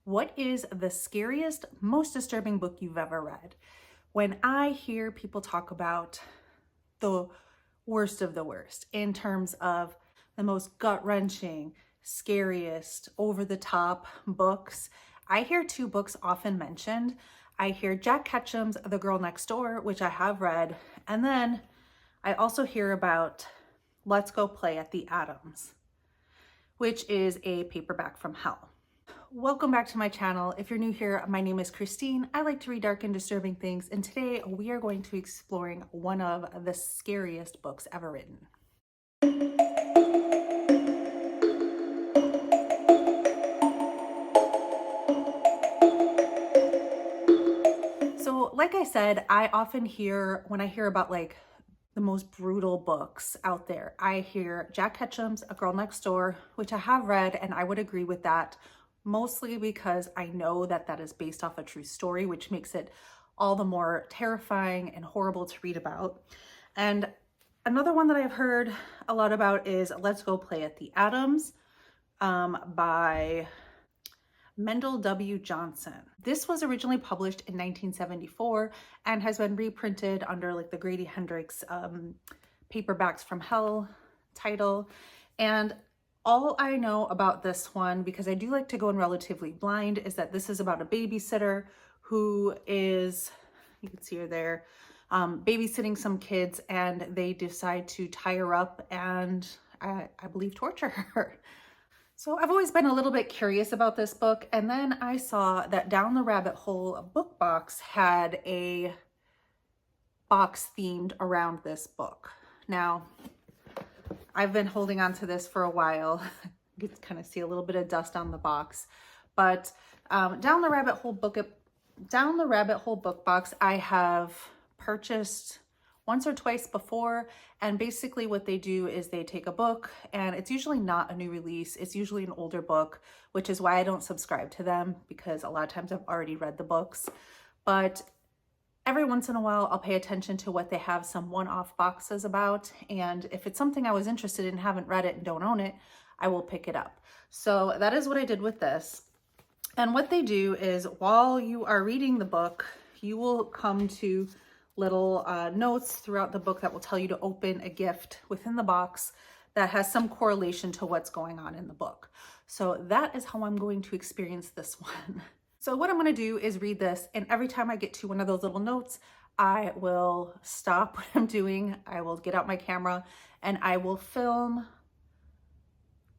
What is the scariest, most disturbing book you've ever read? When I hear people talk about the worst of the worst in terms of the most gut-wrenching, scariest, over-the-top books, I hear two books often mentioned. I hear Jack Ketchum's The Girl Next Door, which I have read, and then I also hear about Let's Go Play at the Adams, which is a paperback from hell. Welcome back to my channel. If you're new here, my name is Christine. I like to read dark and disturbing things, and today we are going to be exploring one of the scariest books ever written. So like I said, I often hear, when I hear about like the most brutal books out there, I hear Jack Ketchum's A Girl Next Door, which I have read, and I would agree with that, mostly because I know that that is based off a true story, which makes it all the more terrifying and horrible to read about. And another one that I've heard a lot about is Let's Go Play at the Adams by Mendel W. Johnson. This was originally published in 1974 and has been reprinted under like the Grady Hendrix Paperbacks from Hell title. And all I know about this one, because I do like to go in relatively blind, is that this is about a babysitter who is, you can see her there, babysitting some kids, and they decide to tie her up and I believe torture her. So I've always been a little bit curious about this book, and then I saw that Down the Rabbit Hole book box had a box themed around this book. Now, I've been holding on to this for a while. You can kind of see a little bit of dust on the box, but Down the Rabbit Hole book box I have purchased once or twice before, and basically what they do is they take a book, and it's usually not a new release, it's usually an older book, which is why I don't subscribe to them, because a lot of times I've already read the books. But every once in a while I'll pay attention to what they have some one-off boxes about, and if it's something I was interested in, haven't read it and don't own it, I will pick it up. So that is what I did with this. And what they do is, while you are reading the book, you will come to little notes throughout the book that will tell you to open a gift within the box that has some correlation to what's going on in the book. So that is how I'm going to experience this one. So what I'm going to do is read this, and every time I get to one of those little notes, I will stop what I'm doing, I will get out my camera, and I will film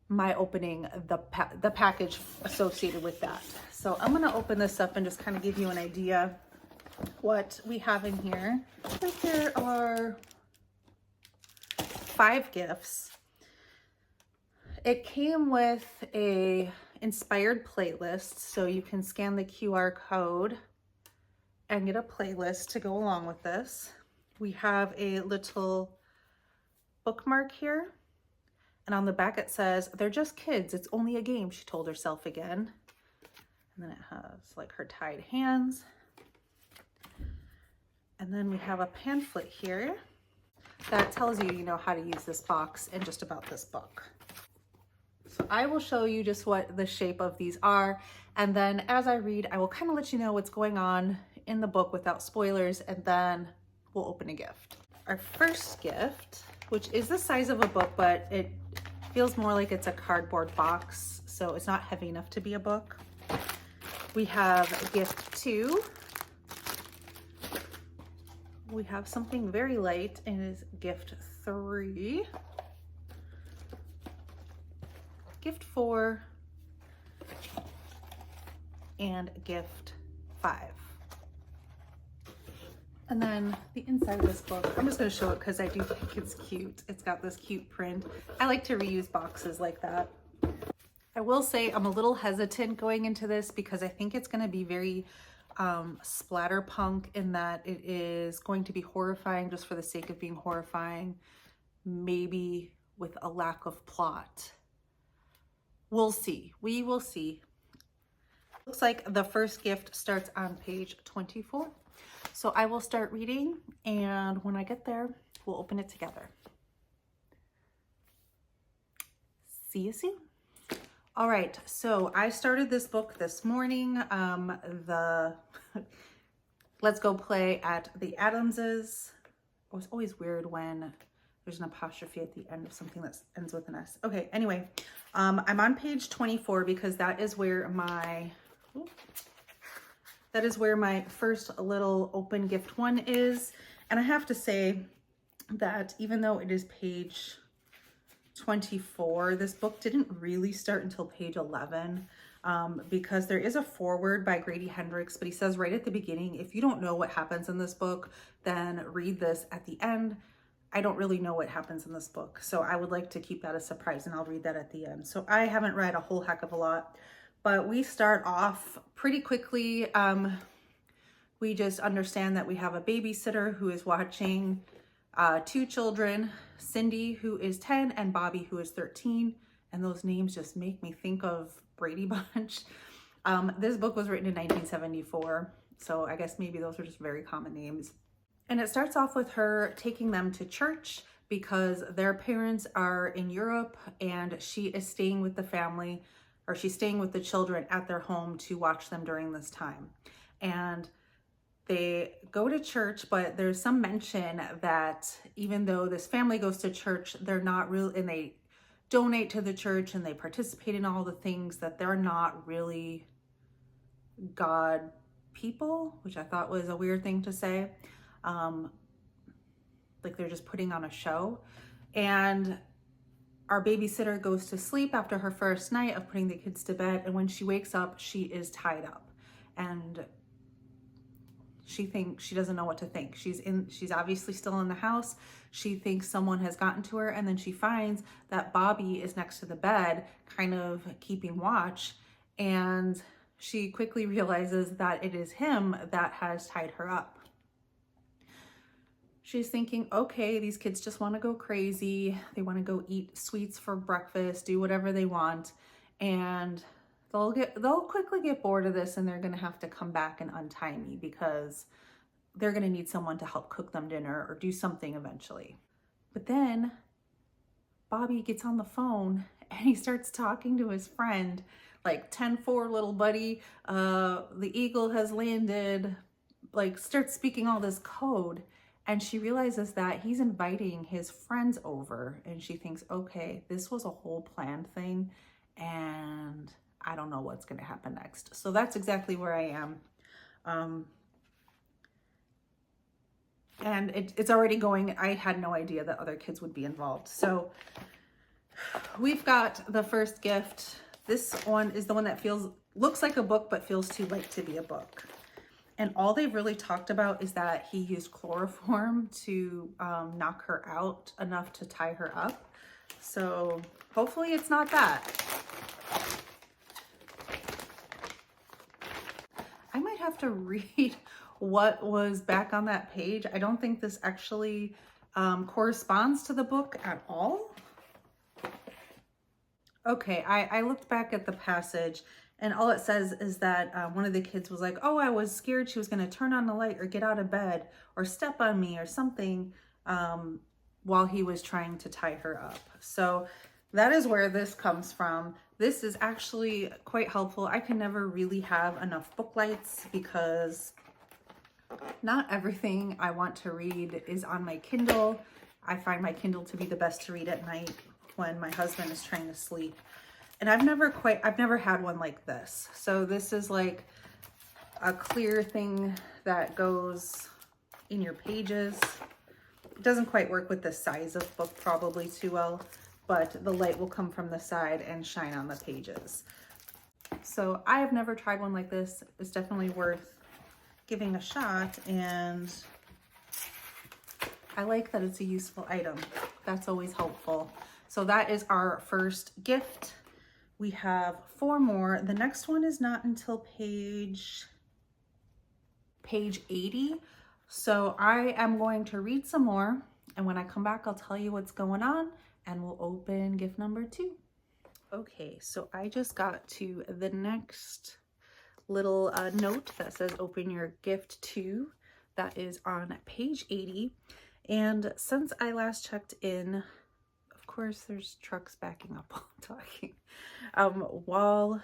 my opening the package associated with that. So I'm going to open this up and just kind of give you an idea what we have in here. There are 5 gifts. It came with a inspired playlist, so you can scan the QR code and get a playlist to go along with this. We have a little bookmark here, and on the back it says, "They're just kids, it's only a game," she told herself again. And then it has like her tied hands. And then we have a pamphlet here that tells you, how to use this box and just about this book. So I will show you just what the shape of these are. And then as I read, I will kind of let you know what's going on in the book without spoilers, and then we'll open a gift. Our first gift, which is the size of a book, but it feels more like it's a cardboard box, so it's not heavy enough to be a book. We have gift 2. We have something very light, and is gift 3, gift 4, and gift 5. And then the inside of this book, I'm just going to show it because I do think it's cute. It's got this cute print. I like to reuse boxes like that. I will say I'm a little hesitant going into this because I think it's going to be very splatterpunk, in that it is going to be horrifying just for the sake of being horrifying, maybe with a lack of plot. We'll see. We will see. Looks like the first gift starts on page 24. So I will start reading, and when I get there, we'll open it together. See you soon. All right, so I started this book this morning. Let's Go Play at the Adamses. Oh, it's always weird when there's an apostrophe at the end of something that ends with an S. Okay, anyway, I'm on page 24 because that is where my first little open gift one is. And I have to say that even though it is page 24, this book didn't really start until page 11, because there is a foreword by Grady Hendrix, but he says right at the beginning, if you don't know what happens in this book, then read this at the end. I don't really know what happens in this book, so I would like to keep that a surprise, and I'll read that at the end. So I haven't read a whole heck of a lot, but we start off pretty quickly. We just understand that we have a babysitter who is watching two children, Cindy, who is 10, and Bobby, who is 13. And those names just make me think of Brady Bunch. This book was written in 1974, so I guess maybe those are just very common names. And it starts off with her taking them to church because their parents are in Europe and she is staying with the family, or she's staying with the children at their home to watch them during this time. And they go to church, but there's some mention that even though this family goes to church, they're not real, and they donate to the church and they participate in all the things, that they're not really God people, which I thought was a weird thing to say. Like they're just putting on a show. And our babysitter goes to sleep after her first night of putting the kids to bed. And when she wakes up, she is tied up. And she doesn't know what to think. She's obviously still in the house. She thinks someone has gotten to her, and then she finds that Bobby is next to the bed, kind of keeping watch, and she quickly realizes that it is him that has tied her up. She's thinking, okay, these kids just want to go crazy. They want to go eat sweets for breakfast, do whatever they want, and they'll quickly get bored of this, and they're going to have to come back and untie me because they're going to need someone to help cook them dinner or do something eventually. But then Bobby gets on the phone and he starts talking to his friend, like 10-4 little buddy, the eagle has landed, like starts speaking all this code. And she realizes that he's inviting his friends over, and she thinks, okay, this was a whole planned thing, and I don't know what's going to happen next. So that's exactly where I am. And it's already going. I had no idea that other kids would be involved. So we've got the first gift. This one is the one that looks like a book, but feels too light to be a book. And all they've really talked about is that he used chloroform to knock her out enough to tie her up. So hopefully it's not that. I might have to read what was back on that page. I don't think this actually corresponds to the book at all. Okay, I looked back at the passage, and all it says is that one of the kids was like, oh, I was scared she was going to turn on the light or get out of bed or step on me or something while he was trying to tie her up. So that is where this comes from. This is actually quite helpful. I can never really have enough book lights because not everything I want to read is on my Kindle. I find my Kindle to be the best to read at night when my husband is trying to sleep. And I've never had one like this. So this is like a clear thing that goes in your pages. It doesn't quite work with the size of book probably too well, but the light will come from the side and shine on the pages. So I have never tried one like this. It's definitely worth giving a shot, and I like that it's a useful item. That's always helpful. So that is our first gift. We have 4 more. The next one is not until page 80. So I am going to read some more, and when I come back, I'll tell you what's going on, and we'll open gift number 2. Okay, so I just got to the next little note that says open your gift 2. That is on page 80. And since I last checked in, of course, there's trucks backing up while I'm talking.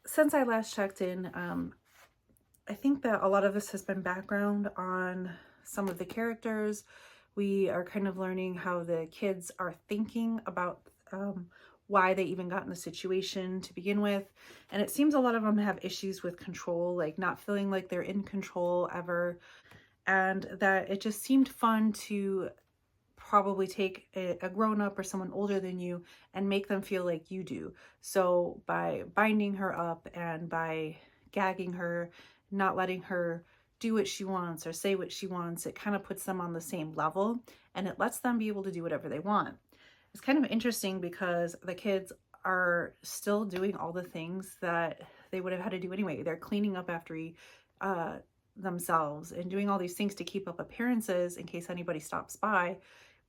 Since I last checked in, I think that a lot of this has been background on some of the characters. We are kind of learning how the kids are thinking about why they even got in the situation to begin with. And it seems a lot of them have issues with control, like not feeling like they're in control ever. And that it just seemed fun to probably take a grown-up or someone older than you and make them feel like you do. So by binding her up and by gagging her, not letting her do what she wants or say what she wants, it kind of puts them on the same level and it lets them be able to do whatever they want. It's kind of interesting because the kids are still doing all the things that they would have had to do anyway. They're cleaning up after themselves and doing all these things to keep up appearances in case anybody stops by.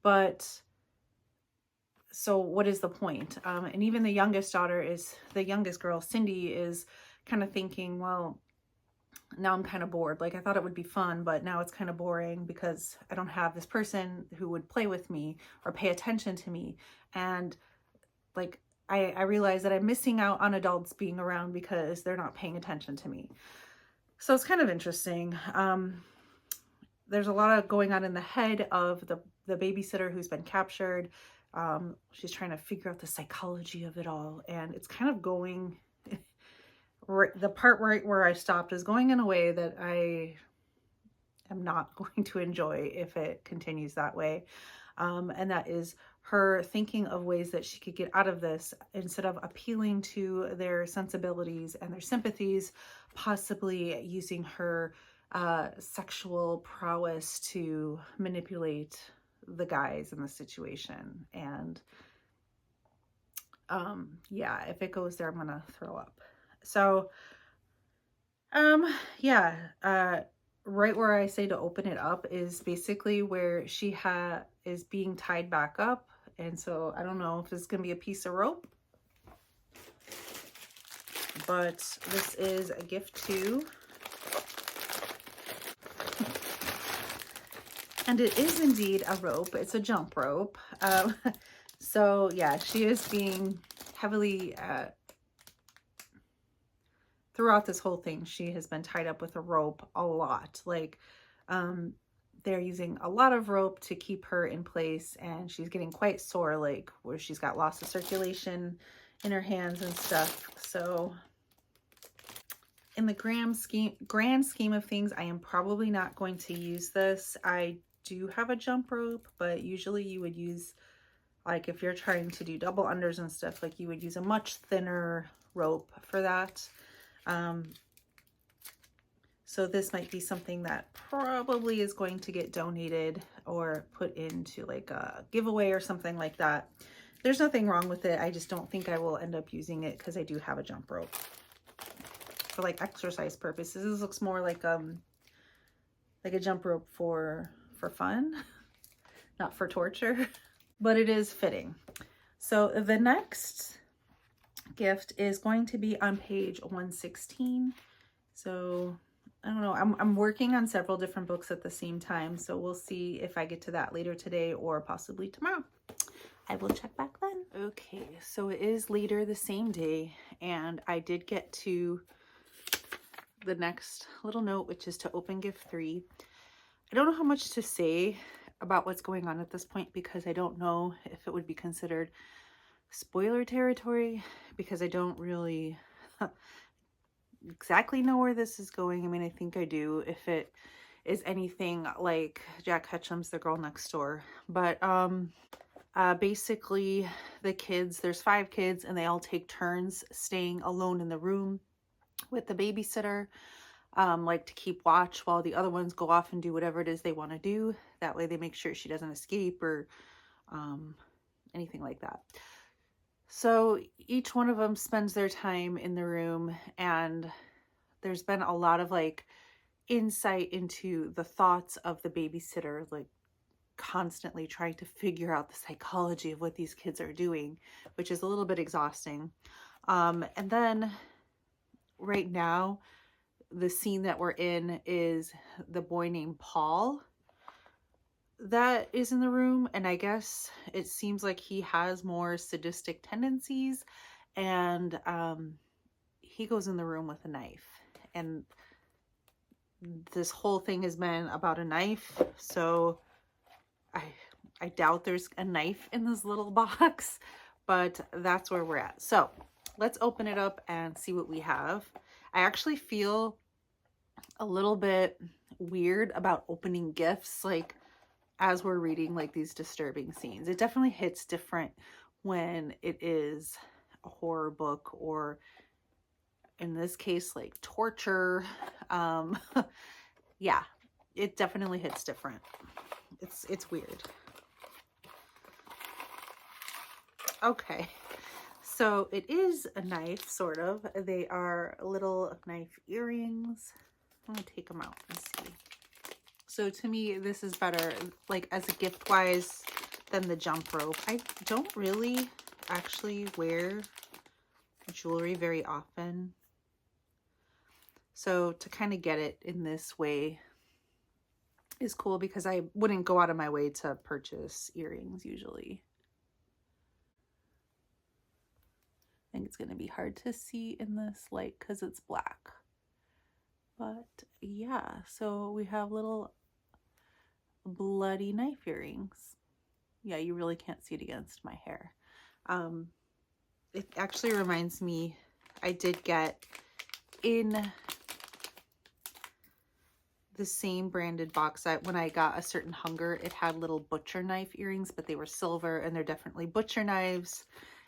But so what is the point? And even the youngest girl, Cindy, is kind of thinking, well, now I'm kind of bored. Like I thought it would be fun, but now it's kind of boring because I don't have this person who would play with me or pay attention to me. And like, I realize that I'm missing out on adults being around because they're not paying attention to me. So it's kind of interesting. There's a lot of going on in the head of the babysitter who's been captured. She's trying to figure out the psychology of it all. And it's kind of going, the part right where I stopped is going in a way that I am not going to enjoy if it continues that way. And that is her thinking of ways that she could get out of this instead of appealing to their sensibilities and their sympathies, possibly using her sexual prowess to manipulate the guys in the situation. And yeah, if it goes there, I'm gonna throw up. So yeah, right where I say to open it up is basically where she is being tied back up. And so I don't know if it's gonna be a piece of rope, but this is a gift too. And it is indeed a rope. It's a jump rope. So yeah, she is being heavily, throughout this whole thing, she has been tied up with a rope a lot. Like, they're using a lot of rope to keep her in place, and she's getting quite sore, like where she's got loss of circulation in her hands and stuff. So in the grand scheme of things, I am probably not going to use this. I do have a jump rope, but usually you would use, like if you're trying to do double unders and stuff, like you would use a much thinner rope for that. So this might be something that probably is going to get donated or put into like a giveaway or something like that. There's nothing wrong with it. I just don't think I will end up using it because I do have a jump rope for like exercise purposes. This looks more like a jump rope for fun, not for torture, but it is fitting. So the next gift is going to be on page 116. So I don't know, I'm working on several different books at the same time, so we'll see if I get to that later today or possibly tomorrow. I will check back then. Okay, so it is later the same day, and I did get to the next little note, which is to open gift 3. I don't know how much to say about what's going on at this point because I don't know if it would be considered spoiler territory, because I don't really exactly know where this is going. I mean, I think I do if it is anything like Jack Ketchum's The Girl Next Door. But basically the kids, there's 5 kids, and they all take turns staying alone in the room with the babysitter, like to keep watch while the other ones go off and do whatever it is they want to do. That way they make sure she doesn't escape or anything like that. So each one of them spends their time in the room, and there's been a lot of like insight into the thoughts of the babysitter, like constantly trying to figure out the psychology of what these kids are doing, which is a little bit exhausting. And then right now, the scene that we're in is the boy named Paul. that is in the room, and I guess it seems like he has more sadistic tendencies, and he goes in the room with a knife, and this whole thing has been about a knife, so I doubt there's a knife in this little box, but that's where we're at. So let's open it up and see what we have. I actually feel a little bit weird about opening gifts, like as we're reading like these disturbing scenes. It definitely hits different when it is a horror book, or in this case, like torture. Yeah, it definitely hits different. It's weird. Okay, so it is a knife, sort of. They are little knife earrings. I'm gonna take them out and see. So to me, this is better, like as a gift wise, than the jump rope. I don't really actually wear jewelry very often, so to kind of get it in this way is cool, because I wouldn't go out of my way to purchase earrings usually. I think it's going to be hard to see in this light because it's black. But yeah, so we have little bloody knife earrings. Yeah, you really can't see it against my hair. It actually reminds me, I did get in the same branded box that when I got A Certain Hunger, it had little butcher knife earrings, but they were silver, and they're definitely butcher knives.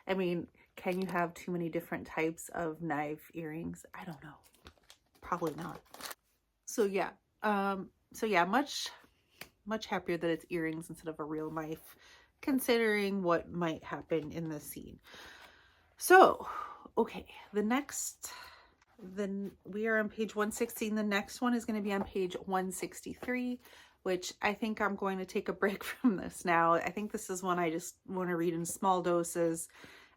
I mean, can you have too many different types of knife earrings? I don't know. Probably not. So yeah, much happier that it's earrings instead of a real knife, considering what might happen in this scene. So, okay, then we are on page 116. The next one is going to be on page 163, which I think I'm going to take a break from this now. I think this is one I just want to read in small doses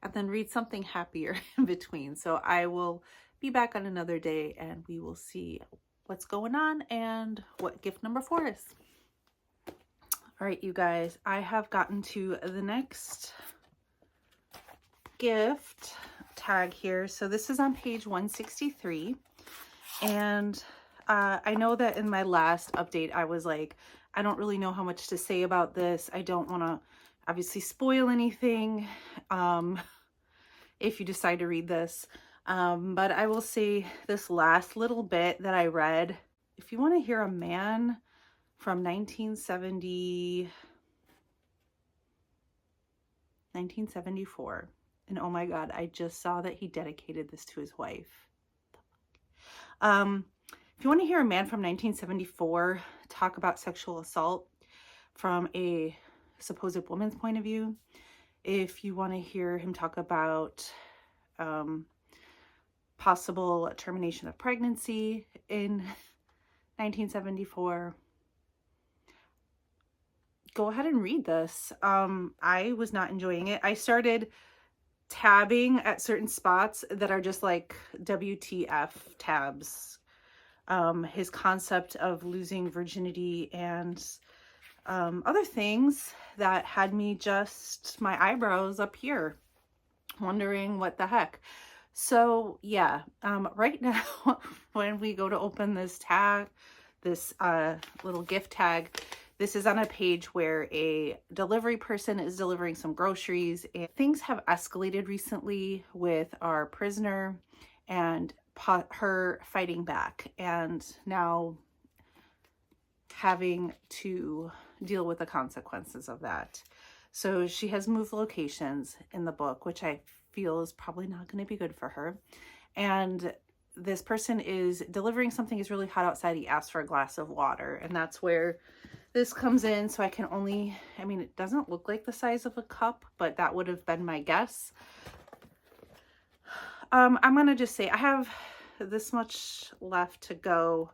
and then read something happier in between. So I will be back on another day and we will see what's going on and what gift number 4 is. All right, you guys, I have gotten to the next gift tag here. So this is on page 163. And I know that in my last update, I was like, I don't really know how much to say about this. I don't want to obviously spoil anything if you decide to read this. But I will say this last little bit that I read, if you want to hear a man from 1974, and oh my God, I just saw that he dedicated this to his wife. If you want to hear a man from 1974 talk about sexual assault from a supposed woman's point of view, if you want to hear him talk about possible termination of pregnancy in 1974, go ahead and read this. I was not enjoying it. I started tabbing at certain spots that are just like WTF tabs. His concept of losing virginity and other things that had me just my eyebrows up here wondering what the heck. So yeah, right now when we go to open this tag, this little gift tag, this is on a page where a delivery person is delivering some groceries, and things have escalated recently with our prisoner and her fighting back, and now having to deal with the consequences of that. So she has moved locations in the book, which I feel is probably not going to be good for her. And this person is delivering something is really hot outside. He asked for a glass of water, and that's where this comes in. So I can only, I mean, it doesn't look like the size of a cup, but that would have been my guess. I'm going to just say I have this much left to go.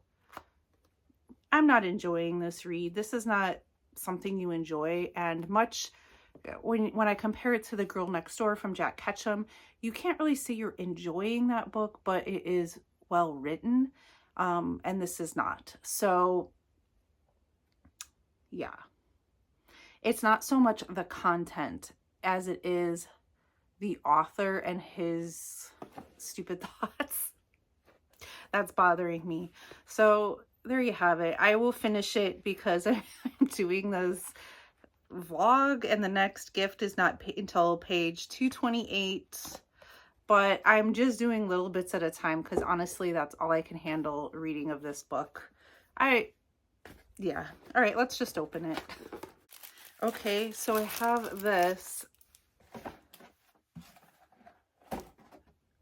I'm not enjoying this read. This is not something you enjoy, and much when I compare it to The Girl Next Door from Jack Ketchum, you can't really say you're enjoying that book, but it is well written, and this is not. So yeah, It's not so much the content as it is the author and his stupid thoughts. That's bothering me. So there you have it. I will finish it because I'm doing this vlog and the next gift is not until page 228. But I'm just doing little bits at a time because honestly, that's all I can handle reading of this book. Yeah. All right, let's just open it. Okay, so I have this.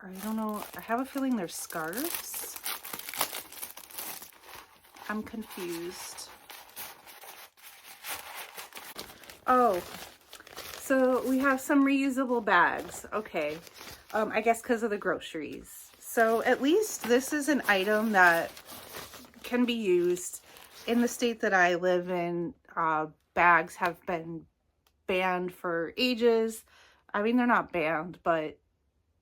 I don't know. I have a feeling they're scarves. I'm confused. Oh, so we have some reusable bags. Okay. I guess because of the groceries. So at least this is an item that can be used. In the state that I live in, bags have been banned for ages. I mean, they're not banned, but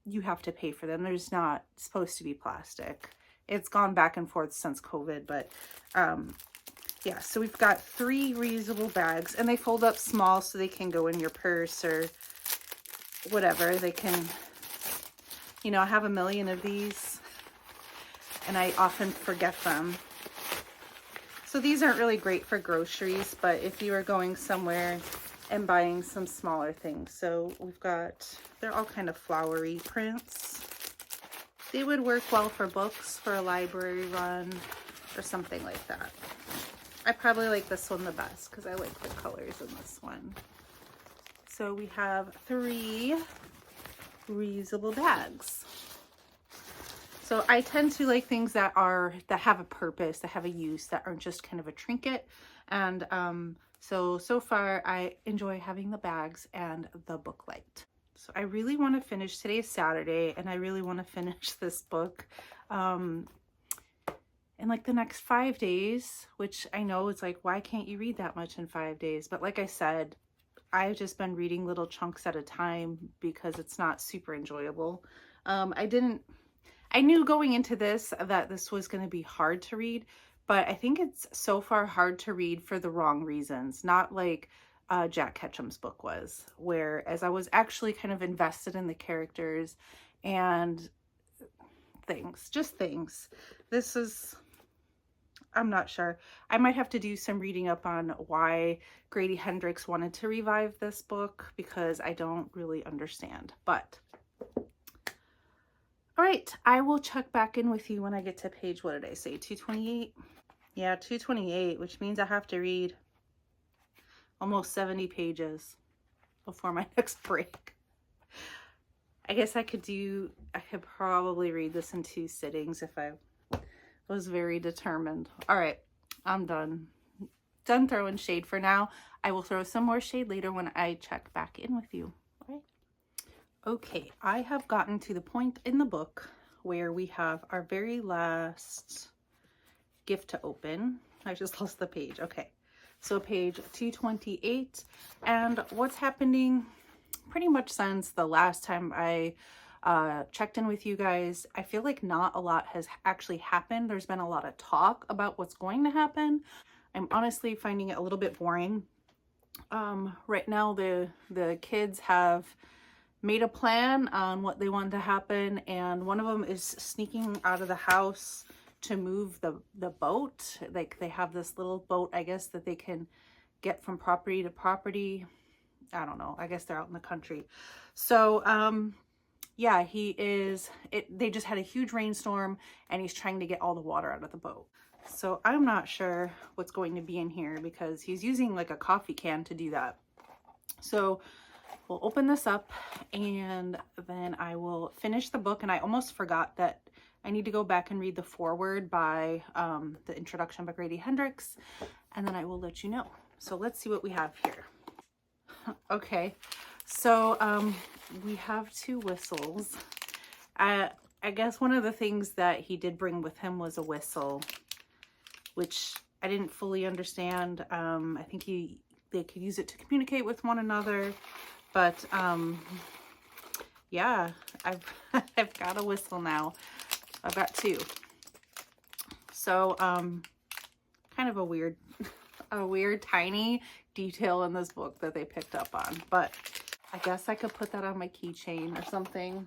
you have to pay for them. There's not supposed to be plastic. It's gone back and forth since COVID, but yeah, so we've got 3 reusable bags and they fold up small so they can go in your purse or whatever. They can, you know, I have a million of these and I often forget them. So these aren't really great for groceries, but if you are going somewhere and buying some smaller things. So we've got, they're all kind of flowery prints. They would work well for books, for a library run, or something like that. I probably like this one the best because I like the colors in this one. So we have 3 reusable bags. So I tend to like things that have a purpose, that have a use, that aren't just kind of a trinket. And so far I enjoy having the bags and the book light. So I really want to finish, today's Saturday, and I really want to finish this book in like the next 5 days, which I know it's like, why can't you read that much in 5 days? But like I said, I've just been reading little chunks at a time because it's not super enjoyable. I knew going into this that this was going to be hard to read, but I think it's so far hard to read for the wrong reasons. Not like Jack Ketchum's book was, whereas I was actually kind of invested in the characters and just things. This is, I'm not sure. I might have to do some reading up on why Grady Hendrix wanted to revive this book because I don't really understand, but all right, I will check back in with you when I get to page, what did I say, 228? Yeah, 228, which means I have to read almost 70 pages before my next break. I guess I could probably read this in 2 sittings if I was very determined. All right, I'm done. Done throwing shade for now. I will throw some more shade later when I check back in with you. All right. Okay, I have gotten to the point in the book where we have our very last gift to open. I just lost the page. Okay, so page 228, and what's happening pretty much since the last time I checked in with you guys, I feel like not a lot has actually happened. There's been a lot of talk about what's going to happen. I'm honestly finding it a little bit boring. Right now the kids have made a plan on what they want to happen, and one of them is sneaking out of the house to move the boat. Like they have this little boat, I guess, that they can get from property to property. I don't know, I guess they're out in the country. So yeah, they just had a huge rainstorm and he's trying to get all the water out of the boat. So I'm not sure what's going to be in here because he's using like a coffee can to do that. So we'll open this up and then I will finish the book. And I almost forgot that I need to go back and read the foreword by the introduction by Grady Hendrix, and then I will let you know. So let's see what we have here. Okay, so we have 2 whistles. I guess one of the things that he did bring with him was a whistle, which I didn't fully understand. I think they could use it to communicate with one another, but yeah, I've got a whistle now. I've got 2. So kind of a weird tiny detail in this book that they picked up on, but I guess I could put that on my keychain or something.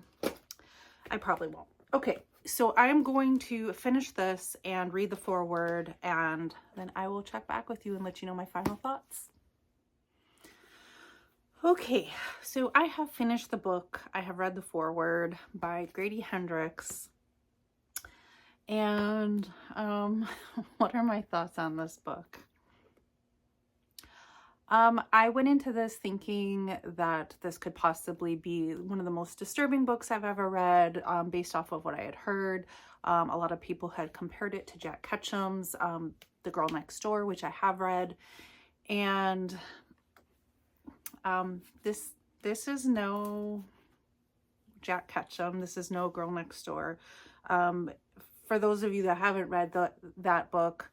I probably won't. Okay, so I'm going to finish this and read the foreword, and then I will check back with you and let you know my final thoughts. Okay, so I have finished the book. I have read the foreword by Grady Hendrix. And what are my thoughts on this book? I went into this thinking that this could possibly be one of the most disturbing books I've ever read, based off of what I had heard. A lot of people had compared it to Jack Ketchum's The Girl Next Door, which I have read. And this is no Jack Ketchum. This is no Girl Next Door. For those of you that haven't read that book,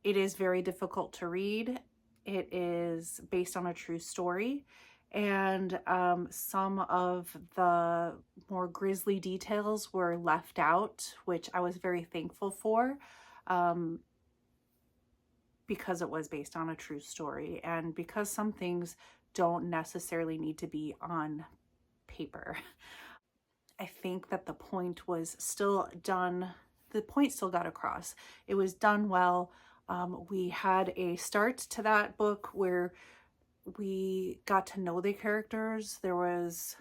it is very difficult to read. It is based on a true story, and some of the more grisly details were left out, which I was very thankful for, because it was based on a true story, and because some things don't necessarily need to be on paper. I think that the point was still done. The point still got across. It was done well. We had a start to that book where we got to know the characters. There was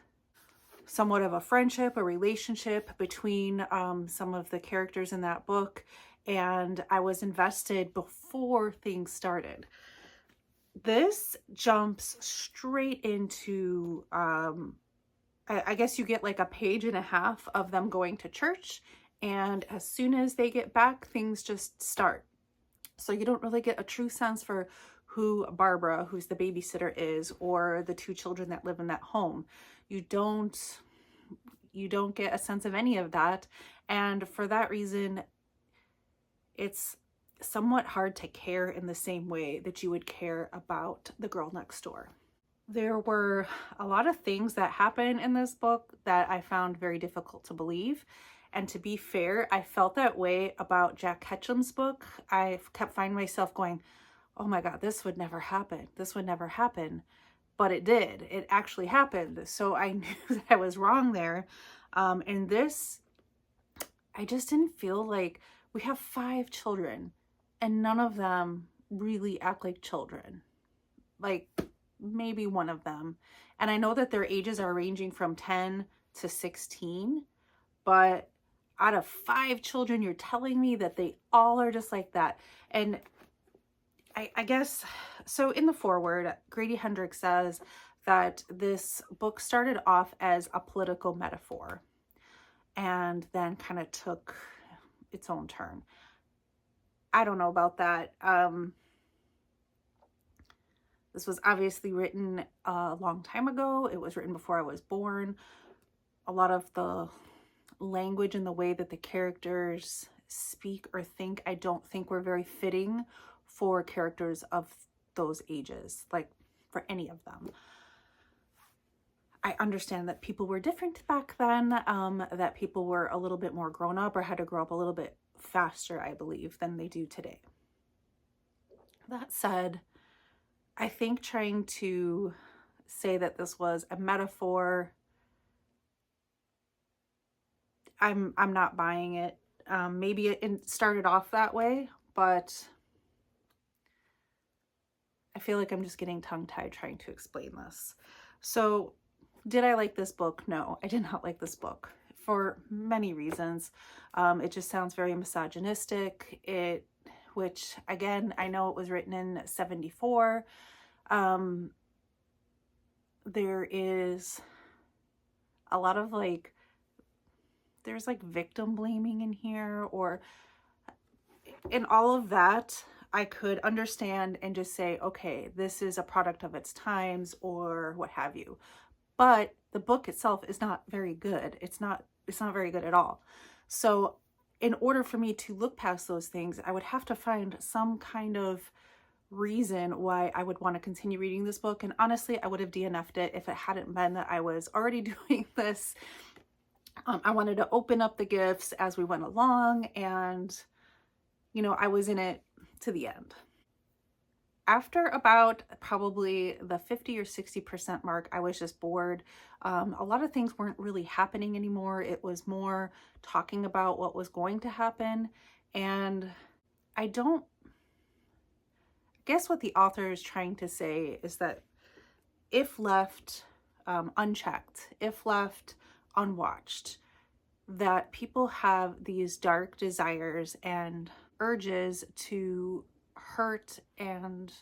somewhat of a friendship, a relationship between some of the characters in that book, and I was invested before things started. This jumps straight into I guess you get like a page and a half of them going to church, and as soon as they get back, things just start. So you don't really get a true sense for who Barbara, who's the babysitter, is, or the two children that live in that home. You don't get a sense of any of that, and for that reason, it's somewhat hard to care in the same way that you would care about The Girl Next Door. There were a lot of things that happen in this book that I found very difficult to believe. And to be fair, I felt that way about Jack Ketchum's book. I kept finding myself going, oh my God, this would never happen. This would never happen. But it did. It actually happened. So I knew that I was wrong there. And this, I just didn't feel like we have 5 children and none of them really act like children. Like, maybe one of them. And I know that their ages are ranging from 10 to 16, but out of 5 children, you're telling me that they all are just like that. And I guess, so in the foreword, Grady Hendrix says that this book started off as a political metaphor and then kind of took its own turn. I don't know about that. This was obviously written a long time ago. It was written before I was born. A lot of the language and the way that the characters speak or think, I don't think were very fitting for characters of those ages, like for any of them. I understand that people were different back then, that people were a little bit more grown up or had to grow up a little bit faster, I believe, than they do today. That said, I think trying to say that this was a metaphor, I'm not buying it. Maybe it started off that way, but I feel like I'm just getting tongue-tied trying to explain this. So, did I like this book? No, I did not like this book for many reasons. It just sounds very misogynistic. Which again, I know it was written in 74. There is a lot of there's victim blaming in here, or in all of that, I could understand and just say, okay, this is a product of its times or what have you. But the book itself is not very good. It's not very good at all. So in order for me to look past those things, I would have to find some kind of reason why I would want to continue reading this book. And honestly, I would have DNF'd it if it hadn't been that I was already doing this. I wanted to open up the gifts as we went along, and I was in it to the end. After about probably the 50 or 60% mark, I was just bored. A lot of things weren't really happening anymore. It was more talking about what was going to happen. And I guess what the author is trying to say is that if left unchecked, if left unwatched, that people have these dark desires and urges to hurt and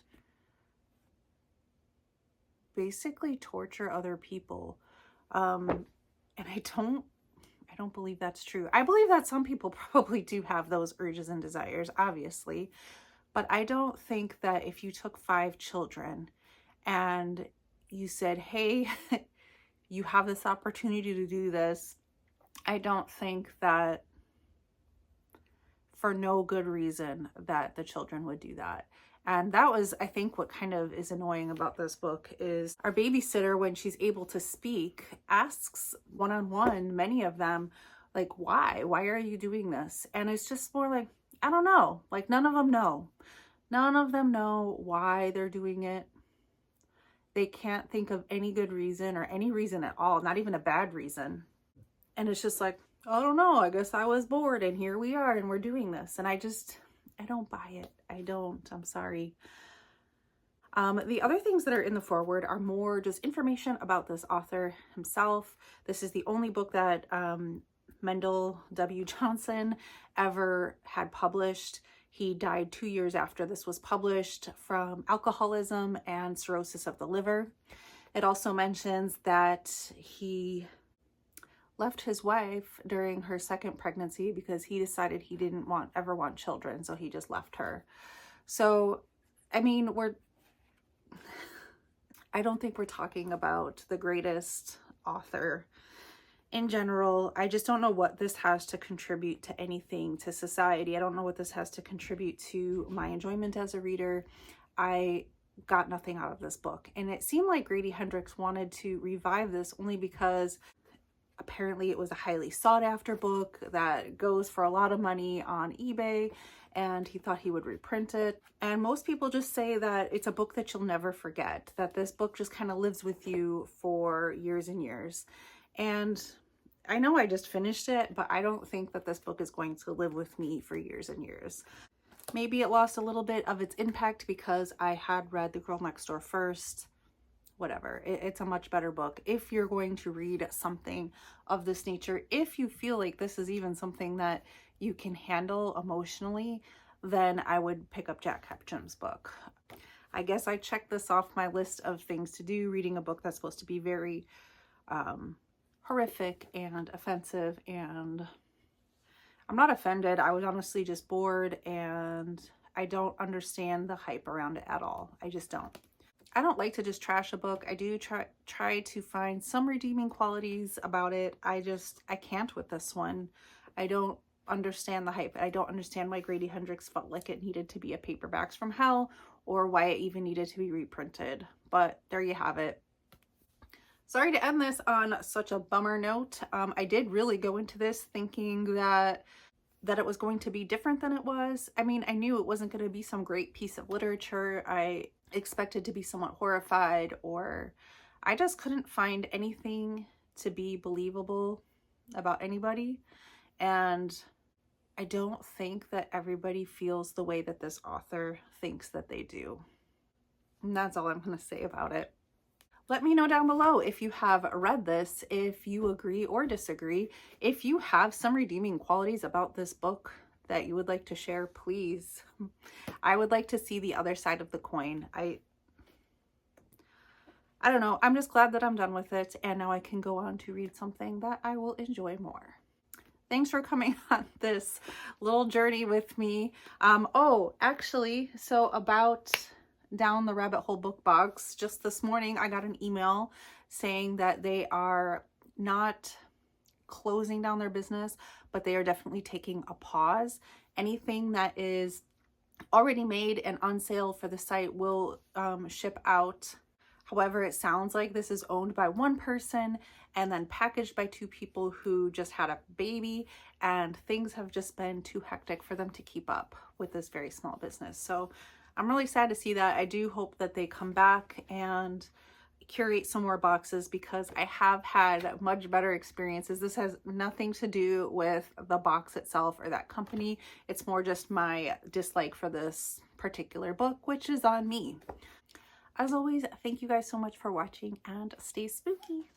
basically torture other people. And I don't believe that's true. I believe that some people probably do have those urges and desires, obviously, but I don't think that if you took 5 children and you said, hey, you have this opportunity to do this, I don't think that for no good reason that the children would do that. And that was, I think, what kind of is annoying about this book is our babysitter, when she's able to speak, asks one-on-one, many of them, like, why are you doing this? And it's just more like, I don't know, like none of them know why they're doing it. They can't think of any good reason or any reason at all, not even a bad reason. And it's just like, I don't know, I guess I was bored and here we are and we're doing this. And I don't buy it. I'm sorry. The other things that are in the foreword are more just information about this author himself. This is the only book that Mendel W. Johnson ever had published. He died 2 years after this was published from alcoholism and cirrhosis of the liver. It also mentions that he left his wife during her second pregnancy because he decided he didn't ever want children, so he just left her. So, I mean, I don't think we're talking about the greatest author in general. I just don't know what this has to contribute to anything, to society. I don't know what this has to contribute to my enjoyment as a reader. I got nothing out of this book. And it seemed like Grady Hendrix wanted to revive this only because apparently it was a highly sought after book that goes for a lot of money on eBay, and he thought he would reprint it. And most people just say that it's a book that you'll never forget, that this book just kind of lives with you for years and years. And I know I just finished it, but I don't think that this book is going to live with me for years and years. Maybe it lost a little bit of its impact because I had read The Girl Next Door first. Whatever, it's a much better book. If you're going to read something of this nature, if you feel like this is even something that you can handle emotionally, then I would pick up Jack Ketchum's book. I guess I checked this off my list of things to do, reading a book that's supposed to be very horrific and offensive, and I'm not offended. I was honestly just bored, and I don't understand the hype around it at all. I just don't. I don't like to just trash a book. I do try to find some redeeming qualities about it. I can't with this one. I don't understand the hype. I don't understand why Grady Hendrix felt like it needed to be a Paperbacks from Hell, or why it even needed to be reprinted. But there you have it. Sorry to end this on such a bummer note. I did really go into this thinking that it was going to be different than it was. I mean, I knew it wasn't going to be some great piece of literature. I expected to be somewhat horrified, or I just couldn't find anything to be believable about anybody. And I don't think that everybody feels the way that this author thinks that they do. And that's all I'm going to say about it. Let me know down below if you have read this, if you agree or disagree. If you have some redeeming qualities about this book that you would like to share, please. I would like to see the other side of the coin. I don't know. I'm just glad that I'm done with it, and now I can go on to read something that I will enjoy more. Thanks for coming on this little journey with me. Oh, actually, so about Down the Rabbit Hole book box, just this morning I got an email saying that they are not closing down their business, but they are definitely taking a pause. Anything that is already made and on sale for the site will ship out. However, it sounds like this is owned by one person and then packaged by 2 people who just had a baby, and things have just been too hectic for them to keep up with this very small business. So I'm really sad to see that. I do hope that they come back and curate some more boxes, because I have had much better experiences. This has nothing to do with the box itself or that company. It's more just my dislike for this particular book, which is on me. As always, thank you guys so much for watching, and stay spooky.